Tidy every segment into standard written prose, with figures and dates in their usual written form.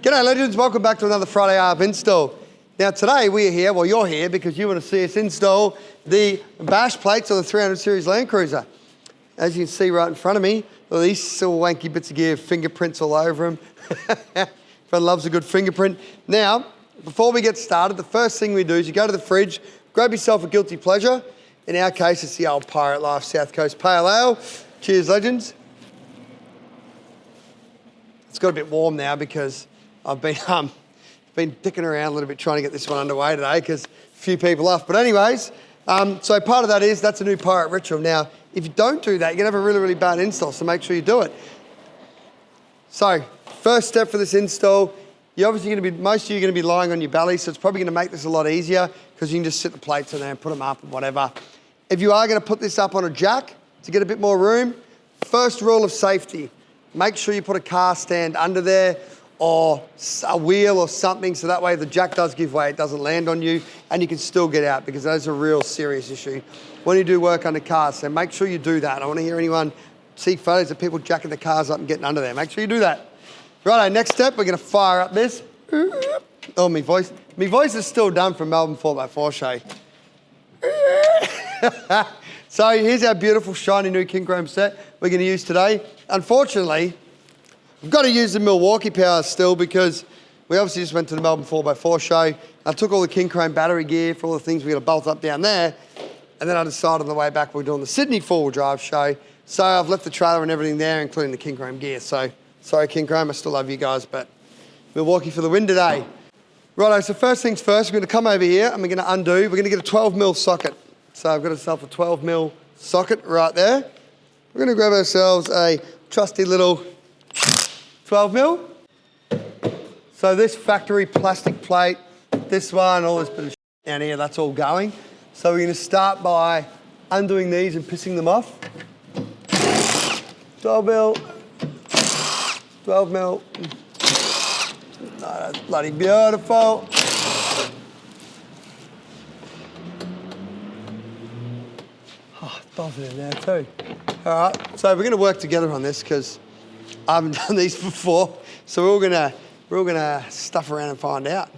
G'day legends, welcome back to another Friday Arb install. Now today we're here, well you're here because you want to see us install the bash plates on the 300 series Land Cruiser. As you can see right in front of me, well, these little wanky bits of gear, fingerprints all over them. Everyone loves a good fingerprint. Now, before we get started, the first thing we do is you go to the fridge, grab yourself a guilty pleasure. In our case, it's the old Pirate Life South Coast Pale Ale. Cheers legends. It's got a bit warm now because I've been dicking around a little bit trying to get this one underway today because a few people off. But anyways, so part of that is that's a new Pirate ritual. Now, if you don't do that, you're gonna have a really, really bad install, so make sure you do it. So, first step for this install, you're obviously gonna be, most of you are gonna be lying on your belly, so it's probably gonna make this a lot easier because you can just sit the plates in there and put them up and whatever. If you are gonna put this up on a jack to get a bit more room, first rule of safety, make sure you put a car stand under there or a wheel or something so that way the jack does give way, it doesn't land on you and you can still get out because that is a real serious issue when you do work under cars. So make sure you do that. I don't want to hear anyone see photos of people jacking the cars up and getting under there. Make sure you do that. Righto, next step, we're gonna fire up this. Oh, my voice is still done from Melbourne 4x4 show. So here's our beautiful shiny new king chrome set we're gonna use today. Unfortunately, we've got to use the Milwaukee power still because we obviously just went to the Melbourne 4x4 show. I took all the king chrome battery gear for all the things we got to bolt up down there. And then I decided on the way back we're doing the Sydney 4-wheel drive show. So I've left the trailer and everything there, including the king chrome gear. So sorry king chrome, I still love you guys, but Milwaukee for the win today. Righto, so first things first, we're going to come over here and we're going to undo. We're going to get a 12mm socket. So I've got myself a 12mm socket right there. We're going to grab ourselves a trusty little 12mm. So this factory plastic plate, this one, all this bit of down here, that's all going. So we're going to start by undoing these and pissing them off. 12mm, 12mm. Oh, that's bloody beautiful. Oh, it's bolted in there too. All right, so we're going to work together on this because I haven't done these before. So we're all gonna stuff around and find out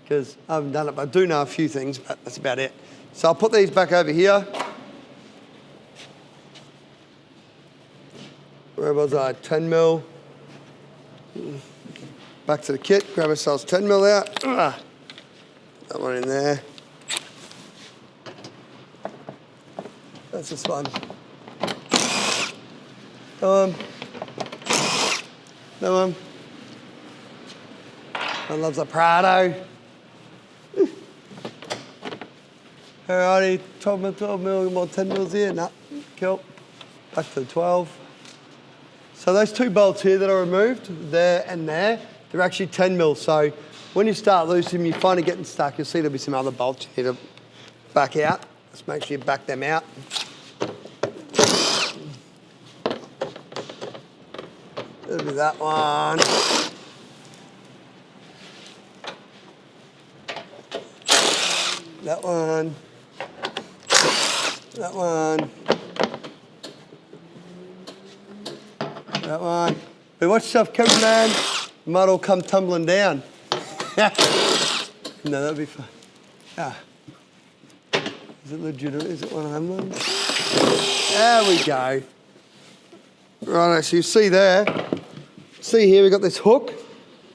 because I haven't done it, but I do know a few things, but that's about it. So I'll put these back over here. Where was I? 10mm. Back to the kit, grab ourselves 10mm out. That one in there. That's this one. Come on. That one. One loves a Prado. Alrighty, 12mm, more 10mm here. Nah, cool. Back to the 12. So those two bolts here that are removed, there and there, they're actually 10mm. So when you start loosening, you find it getting stuck. You'll see there'll be some other bolts you need to back out. Just make sure you back them out. There'll be that one. That one. That one. That one. Hey, watch yourself, cameraman. You might all come tumbling down. No, that'd be fun. Ah. Is it legitimate? Is it one of them ones? There we go. Right, so you see there. See here, we've got this hook.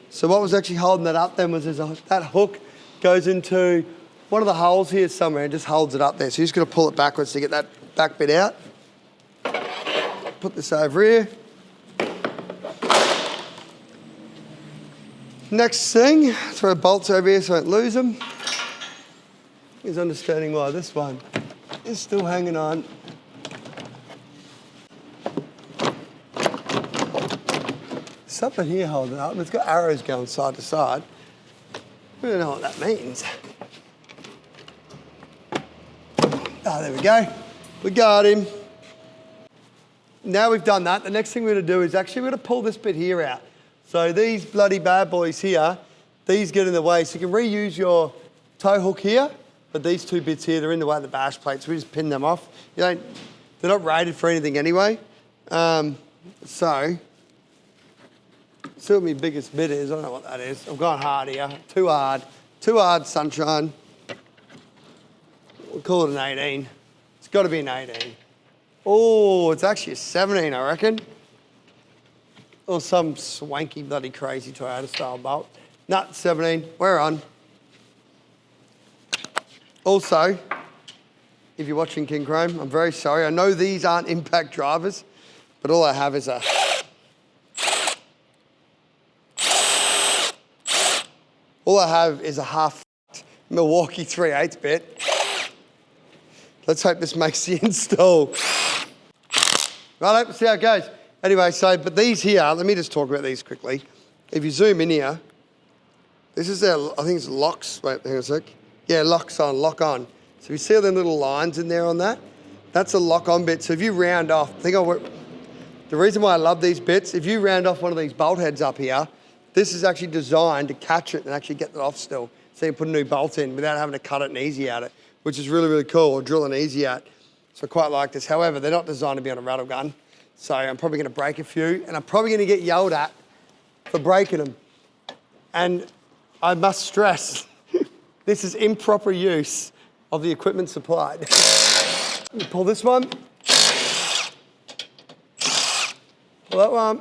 So what was actually holding that up then was that hook goes into one of the holes here somewhere and just holds it up there. So you're just gonna pull it backwards to get that back bit out. Put this over here. Next thing, throw bolts over here so I don't lose them. Is understanding why this one is still hanging on. Something here holding it up. It's got arrows going side to side. We don't know what that means. Oh, there we go. We got him. Now we've done that, the next thing we're gonna do is actually we're gonna pull this bit here out. So these bloody bad boys here, these get in the way. So you can reuse your tow hook here, but these two bits here, they're in the way of the bash plates. We just pin them off. They're not rated for anything anyway. So See what my biggest bit is. I don't know what that is. I've gone hard here. Too hard. Too hard, sunshine. We'll call it an 18. It's got to be an 18. Oh, it's actually a 17, I reckon. Or some swanky, bloody crazy Toyota style bolt. Nut 17. We're on. Also, if you're watching King Chrome, I'm very sorry. I know these aren't impact drivers, but all I have is a... All I have is a half Milwaukee 3/8 bit. Let's hope this makes the install. Right, let's see how it goes. Anyway, so, but these here, let me just talk about these quickly. If you zoom in here, this is their, I think it's locks. Wait, hang on a sec. Yeah, locks on, lock on. So you see all them little lines in there on that? That's a lock on bit. So if you round off, the reason why I love these bits, if you round off one of these bolt heads up here, this is actually designed to catch it and actually get it off still. So you put a new bolt in without having to cut it and easy at it, which is really, really cool, or drill and easy at. So I quite like this. However, they're not designed to be on a rattle gun. So I'm probably gonna break a few, and I'm probably gonna get yelled at for breaking them. And I must stress, this is improper use of the equipment supplied. Let me pull this one. Pull that one.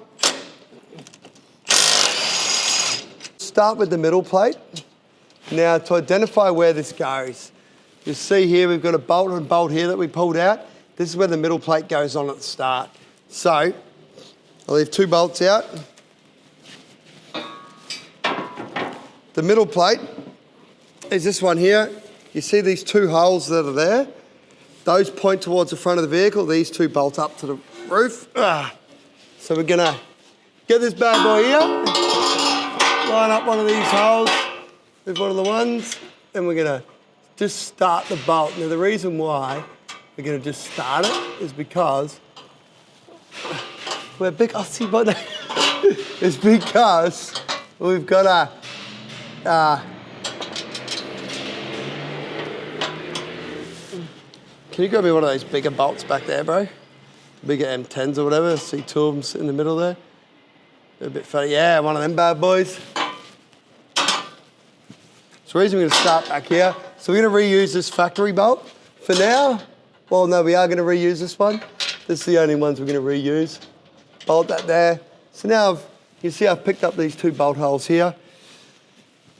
Start with the middle plate. Now, to identify where this goes, you see here we've got a bolt and bolt here that we pulled out. This is where the middle plate goes on at the start. So, I'll leave 2 bolts out. The middle plate is this one here. You see these 2 holes that are there? Those point towards the front of the vehicle. These 2 bolt up to the roof. So we're gonna get this bad boy here, line up one of these holes with one of the ones, and we're gonna just start the bolt. Now the reason why we're gonna just start it is because we're big Aussie body. It's because we've got a can you grab me one of those bigger bolts back there, bro? Bigger M10s or whatever. I see 2 of them sitting in the middle there. They're a bit funny. Yeah, one of them bad boys. So the reason we're gonna start back here, so we're gonna reuse this factory bolt for now. Well, no, we are gonna reuse this one. This is the only ones we're gonna reuse. Bolt that there. So now you see I've picked up these 2 bolt holes here.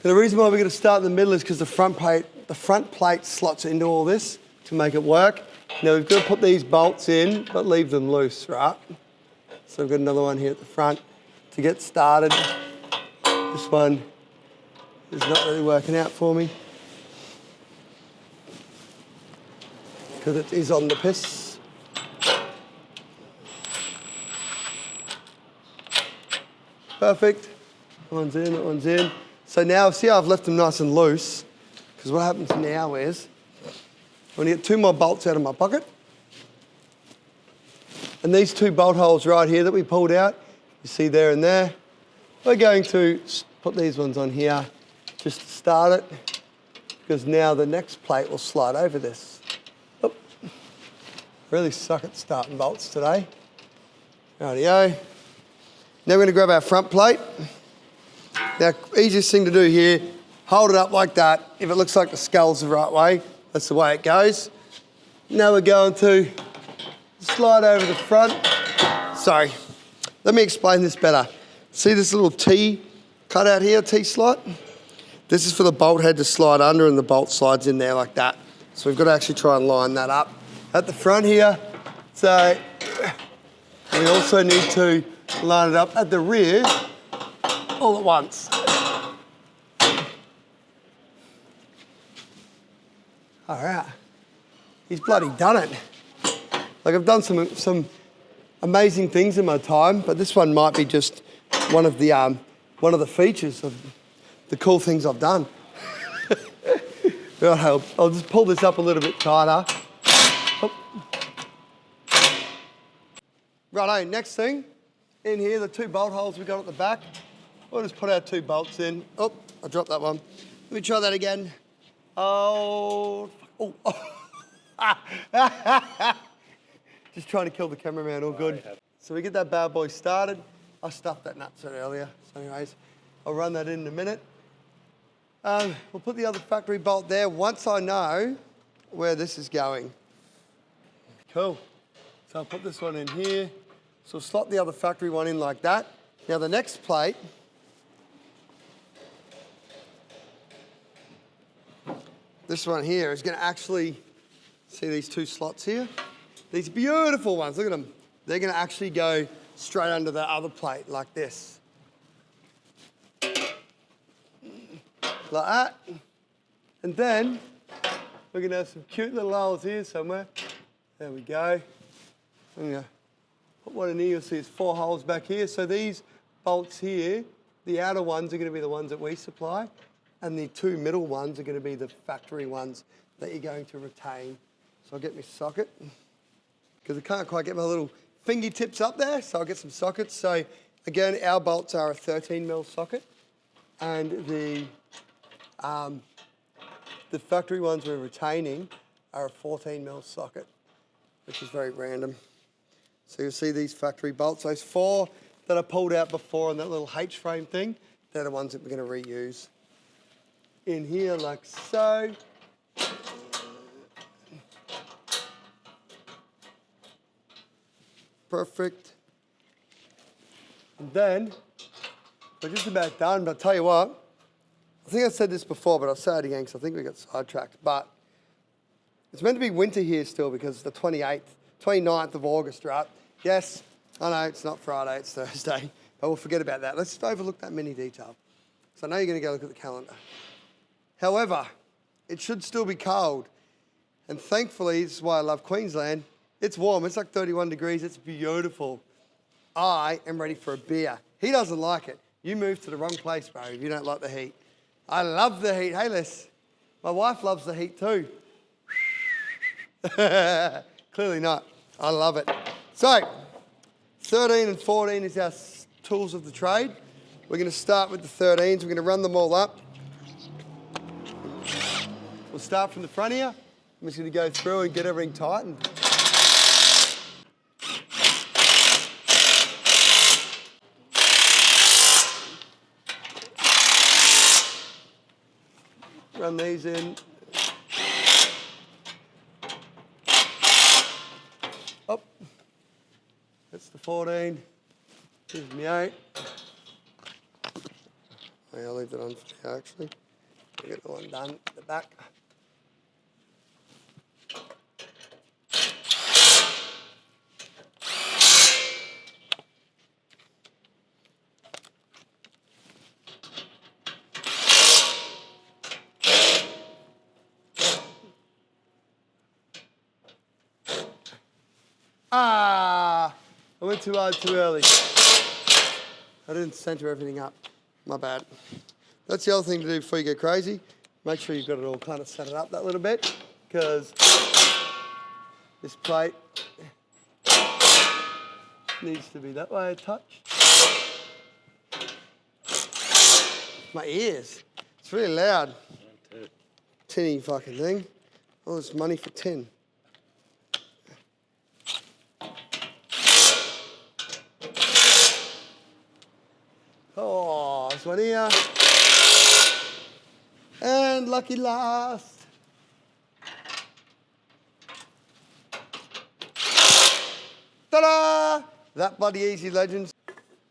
And the reason why we're gonna start in the middle is because the front plate slots into all this to make it work. Now we've got to put these bolts in, but leave them loose, right? So I've got another one here at the front to get started. This one is not really working out for me because it is on the piss. Perfect. That one's in, that one's in. So now, see how I've left them nice and loose? Because what happens now is, I'm going to get 2 more bolts out of my pocket. And these 2 bolt holes right here that we pulled out, you see there and there, we're going to put these ones on here just to start it, because now the next plate will slide over this. Oh, really suck at starting bolts today. Rightio. Now we're going to grab our front plate. Now, easiest thing to do here, hold it up like that. If it looks like the skull's the right way, that's the way it goes. Now we're going to slide over the front. Sorry, let me explain this better. See this little T cut out here, T slot? This is for the bolt head to slide under and the bolt slides in there like that. So we've got to actually try and line that up at the front here. So we also need to line it up at the rear all at once. All right, he's bloody done it. Like I've done some amazing things in my time, but this one might be just one of the features of the cool things I've done. Right, I'll just pull this up a little bit tighter. Oh. Righto, next thing, in here, the 2 bolt holes we got at the back. We'll just put our 2 bolts in. Oh, I dropped that one. Let me try that again. Oh. Just trying to kill the cameraman, all good. So we get that bad boy started. I stuffed that nut earlier. So anyways, I'll run that in a minute. We'll put the other factory bolt there once I know where this is going. Cool. So I'll put this one in here. So I'll slot the other factory one in like that. Now the next plate, this one here is going to actually, see these two slots here? These beautiful ones, look at them. They're going to actually go straight under the other plate like this. Like that. And then we're going to have some cute little holes here somewhere. There we go. I'm going to put one in here. You'll see there's 4 holes back here. So these bolts here, the outer ones are going to be the ones that we supply, and the 2 middle ones are going to be the factory ones that you're going to retain. So I'll get my socket, because I can't quite get my little fingertips up there, so I'll get some sockets. So again, our bolts are a 13mm socket, and the factory ones we're retaining are a 14mm socket, which is very random. So you'll see these factory bolts, those 4 that I pulled out before on that little H-frame thing, they're the ones that we're going to reuse. In here like so. Perfect. And then, we're just about done, but I'll tell you what, I think I said this before, but I'll say it again because I think we got sidetracked. But it's meant to be winter here still because it's the 29th of August, right? Yes, I know it's not Friday, it's Thursday, but we'll forget about that. Let's just overlook that mini detail. So I know you're going to go look at the calendar. However, it should still be cold. And thankfully, this is why I love Queensland, it's warm, it's like 31 degrees, it's beautiful. I am ready for a beer. He doesn't like it. You moved to the wrong place, bro, if you don't like the heat. I love the heat. Hey, Les, my wife loves the heat too. Clearly not. I love it. So, 13 and 14 is our tools of the trade. We're going to start with the 13s. We're going to run them all up. We'll start from the front here. I'm just going to go through and get everything tightened. Run these in. Up. That's the 14. Here's my 8. I'll leave that on for now, actually. I'll get the one done at the back. I went too hard too early. I didn't center everything up. My bad. That's the other thing to do before you go crazy. Make sure you've got it all kind of set it up that little bit, because this plate needs to be that way a touch. My ears. It's really loud. Tinny fucking thing. All this money for tin. Oh, this one here. And lucky last. Ta-da! That bloody easy, legends.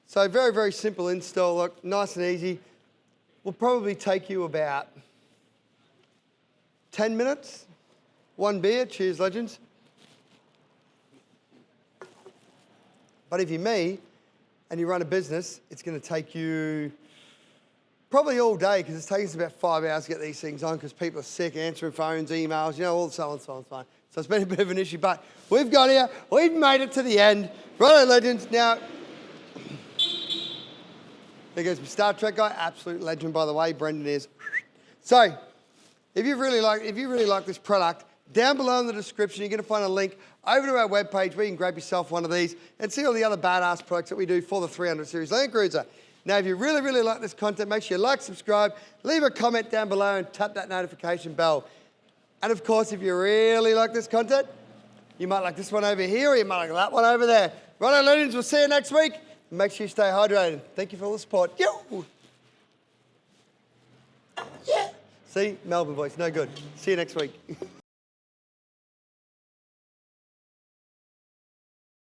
So very, very simple install. Look, nice and easy. Will probably take you about 10 minutes. 1 beer. Cheers, legends. But if you're me, and you run a business, it's going to take you probably all day, because it's taking us about 5 hours to get these things on, because people are sick, answering phones, emails, you know, all so on, so on, so on. So it's been a bit of an issue, but we've got here, we've made it to the end. Righto, legends. Now, there goes my Star Trek guy, absolute legend, by the way, Brendan is. So, if you really like this product, down below in the description, you're going to find a link over to our webpage where you can grab yourself one of these and see all the other badass products that we do for the 300 series Land Cruiser. Now, if you really, really like this content, make sure you like, subscribe, leave a comment down below and tap that notification bell. And of course, if you really like this content, you might like this one over here or you might like that one over there. Righto, legends, we'll see you next week. Make sure you stay hydrated. Thank you for all the support. Yo! Yeah. See, Melbourne voice, no good. See you next week.